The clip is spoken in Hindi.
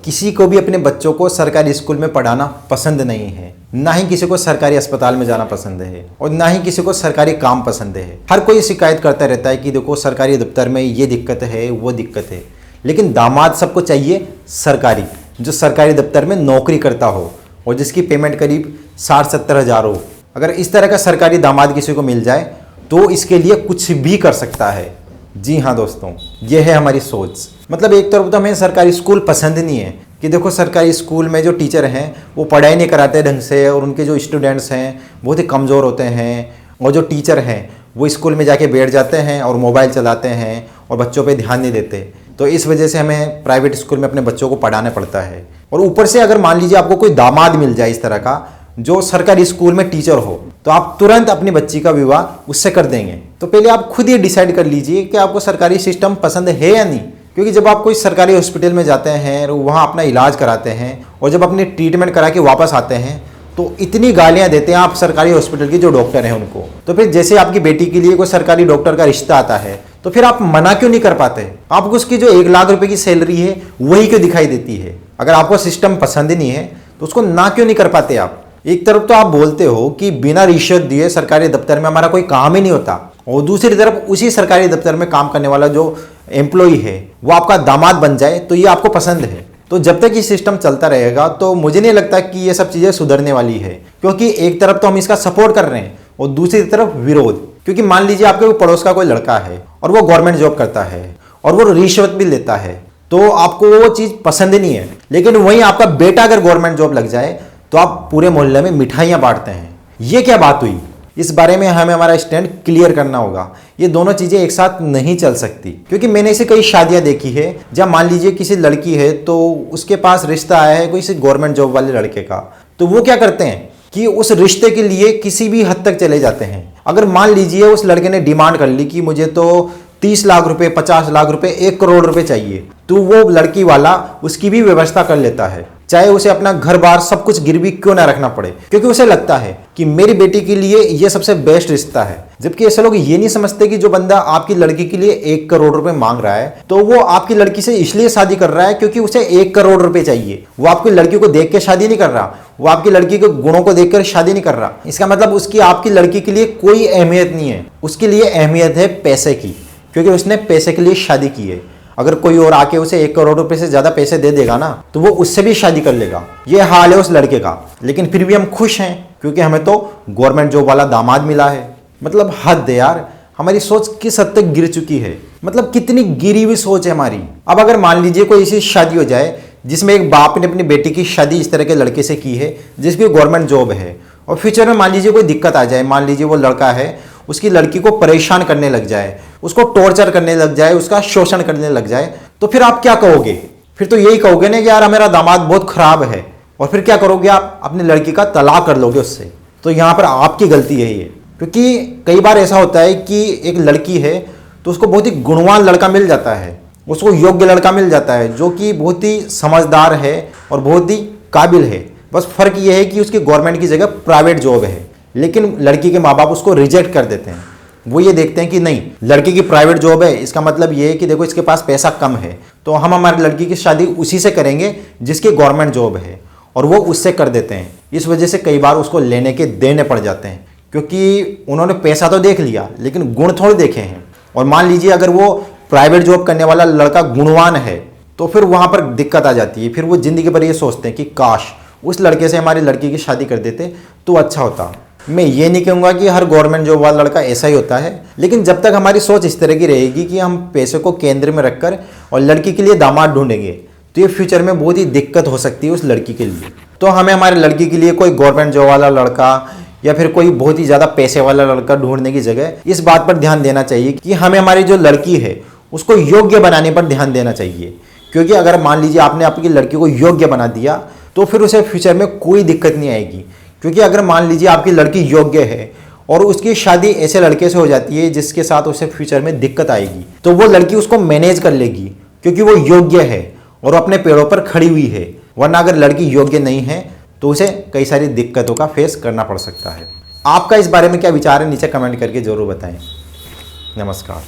किसी को भी अपने बच्चों को सरकारी स्कूल में पढ़ाना पसंद नहीं है, ना ही किसी को सरकारी अस्पताल में जाना पसंद है और ना ही किसी को सरकारी काम पसंद है। हर कोई शिकायत करता रहता है कि देखो सरकारी दफ्तर में ये दिक्कत है, वो दिक्कत है। लेकिन दामाद सबको चाहिए सरकारी, जो सरकारी दफ्तर में नौकरी करता हो और जिसकी पेमेंट करीब 60-70 हज़ार हो। अगर इस तरह का सरकारी दामाद किसी को मिल जाए तो इसके लिए कुछ भी कर सकता है। जी हाँ दोस्तों, ये है हमारी सोच। मतलब एक तरफ तो हमें सरकारी स्कूल पसंद नहीं है कि देखो सरकारी स्कूल में जो टीचर हैं वो पढ़ाई नहीं कराते ढंग से और उनके जो स्टूडेंट्स हैं बहुत ही कमज़ोर होते हैं, और जो टीचर हैं वो स्कूल में जाके बैठ जाते हैं और मोबाइल चलाते हैं और बच्चों पे ध्यान नहीं देते। तो इस वजह से हमें प्राइवेट स्कूल में अपने बच्चों को पढ़ाना पड़ता है। और ऊपर से अगर मान लीजिए आपको कोई दामाद मिल जाए इस तरह का जो सरकारी स्कूल में टीचर हो, तो आप तुरंत अपनी बच्ची का विवाह उससे कर देंगे। तो पहले आप खुद ही डिसाइड कर लीजिए कि आपको सरकारी सिस्टम पसंद है या नहीं। क्योंकि जब आप कोई सरकारी हॉस्पिटल में जाते हैं और वहाँ अपना इलाज कराते हैं और जब अपनी ट्रीटमेंट करा के वापस आते हैं तो इतनी गालियाँ देते हैं आप सरकारी हॉस्पिटल के जो डॉक्टर हैं उनको। तो फिर जैसे आपकी बेटी के लिए कोई सरकारी डॉक्टर का रिश्ता आता है तो फिर आप मना क्यों नहीं कर पाते? आपको उसकी जो 1 लाख रुपए की सैलरी है वही क्यों दिखाई देती है? अगर आपको सिस्टम पसंद नहीं है तो उसको ना क्यों नहीं कर पाते आप? एक तरफ तो आप बोलते हो कि बिना रिश्वत दिए सरकारी दफ्तर में हमारा कोई काम ही नहीं होता, और दूसरी तरफ उसी सरकारी दफ्तर में काम करने वाला जो एम्प्लॉय है वो आपका दामाद बन जाए तो ये आपको पसंद है। तो जब तक ये सिस्टम चलता रहेगा तो मुझे नहीं लगता कि ये सब चीज़ें सुधरने वाली है, क्योंकि एक तरफ तो हम इसका सपोर्ट कर रहे हैं और दूसरी तरफ विरोध। क्योंकि मान लीजिए आपके पड़ोस का कोई लड़का है और वो गवर्नमेंट जॉब करता है और वो रिश्वत भी लेता है, तो आपको वो चीज़ पसंद नहीं है। लेकिन वहीं आपका बेटा अगर गवर्नमेंट जॉब लग जाए तो आप पूरे मोहल्ले में मिठाइयाँ बांटते हैं। ये क्या बात हुई? इस बारे में हमें हमारा स्टैंड क्लियर करना होगा। ये दोनों चीज़ें एक साथ नहीं चल सकती, क्योंकि मैंने ऐसी कई शादियां देखी है जब मान लीजिए किसी लड़की है तो उसके पास रिश्ता आया है कोई गवर्नमेंट जॉब वाले लड़के का, तो वो क्या करते हैं कि उस रिश्ते के लिए किसी भी हद तक चले जाते हैं। अगर मान लीजिए उस लड़के ने डिमांड कर ली कि मुझे तो 30 लाख रुपए, 50 लाख रुपए, 1 करोड़ रुपए चाहिए, तो वो लड़की वाला उसकी भी व्यवस्था कर लेता है, चाहे उसे अपना घर बार सब कुछ गिरवी क्यों ना रखना पड़े, क्योंकि उसे लगता है कि मेरी बेटी के लिए ये सबसे बेस्ट रिश्ता है। जबकि ऐसे लोग ये नहीं समझते कि जो बंदा आपकी लड़की के लिए 1 करोड़ रुपए मांग रहा है तो वो आपकी लड़की से इसलिए शादी कर रहा है क्योंकि उसे 1 करोड़ रुपए चाहिए। वो आपकी लड़की को देख के शादी नहीं कर रहा, वो आपकी लड़की के गुणों को देखकर शादी नहीं कर रहा। इसका मतलब उसकी आपकी लड़की के लिए कोई अहमियत नहीं है, उसके लिए अहमियत है पैसे की, क्योंकि उसने पैसे के लिए शादी की है। अगर कोई और आके उसे 1 करोड़ रुपए से ज्यादा पैसे दे देगा ना तो वो उससे भी शादी कर लेगा। ये हाल है उस लड़के का, लेकिन फिर भी हम खुश हैं क्योंकि हमें तो गवर्नमेंट जॉब वाला दामाद मिला है। मतलब हद है यार, हमारी सोच किस हद तक गिर चुकी है। मतलब कितनी गिरी हुई सोच है हमारी। अब अगर मान लीजिए कोई ऐसी शादी हो जाए जिसमें एक बाप ने अपनी बेटी की शादी इस तरह के लड़के से की है जिसकी गवर्नमेंट जॉब है, और फ्यूचर में मान लीजिए कोई दिक्कत आ जाए, मान लीजिए वो लड़का है उसकी लड़की को परेशान करने लग जाए, उसको टॉर्चर करने लग जाए, उसका शोषण करने लग जाए, तो फिर आप क्या कहोगे? फिर तो यही कहोगे ना कि यार मेरा दामाद बहुत खराब है, और फिर क्या करोगे? आप अपनी लड़की का तलाक कर लोगे उससे। तो यहाँ पर आपकी गलती है ये, क्योंकि कई बार ऐसा होता है कि एक लड़की है तो उसको बहुत ही गुणवान लड़का मिल जाता है, उसको योग्य लड़का मिल जाता है जो कि बहुत ही समझदार है और बहुत ही काबिल है। बस फर्क ये है कि उसकी गवर्नमेंट की जगह प्राइवेट जॉब है, लेकिन लड़की के माँ बाप उसको रिजेक्ट कर देते हैं। वो ये देखते हैं कि नहीं, लड़की की प्राइवेट जॉब है, इसका मतलब ये है कि देखो इसके पास पैसा कम है, तो हम हमारी लड़की की शादी उसी से करेंगे जिसकी गवर्नमेंट जॉब है, और वो उससे कर देते हैं। इस वजह से कई बार उसको लेने के देने पड़ जाते हैं, क्योंकि उन्होंने पैसा तो देख लिया लेकिन गुण थोड़े देखे हैं। और मान लीजिए अगर वो प्राइवेट जॉब करने वाला लड़का गुणवान है तो फिर वहाँ पर दिक्कत आ जाती है। फिर वो जिंदगी भर ये सोचते हैं कि काश उस लड़के से हमारी लड़की की शादी कर देते तो अच्छा होता। मैं ये नहीं कहूँगा कि हर गवर्नमेंट जॉब वाला लड़का ऐसा ही होता है, लेकिन जब तक हमारी सोच इस तरह की रहेगी कि हम पैसे को केंद्र में रखकर और लड़की के लिए दामाद ढूंढेंगे तो ये फ्यूचर में बहुत ही दिक्कत हो सकती है उस लड़की के लिए। तो हमें हमारी लड़की के लिए कोई गवर्नमेंट जॉब वाला लड़का या फिर कोई बहुत ही ज़्यादा पैसे वाला लड़का ढूंढने की जगह इस बात पर ध्यान देना चाहिए कि हमें हमारी जो लड़की है उसको योग्य बनाने पर ध्यान देना चाहिए। क्योंकि अगर मान लीजिए आपने आपकी लड़की को योग्य बना दिया तो फिर उसे फ्यूचर में कोई दिक्कत नहीं आएगी। क्योंकि अगर मान लीजिए आपकी लड़की योग्य है और उसकी शादी ऐसे लड़के से हो जाती है जिसके साथ उसे फ्यूचर में दिक्कत आएगी, तो वो लड़की उसको मैनेज कर लेगी क्योंकि वो योग्य है और अपने पैरों पर खड़ी हुई है। वरना अगर लड़की योग्य नहीं है तो उसे कई सारी दिक्कतों का फेस करना पड़ सकता है। आपका इस बारे में क्या विचार है नीचे कमेंट करके जरूर बताएं। नमस्कार।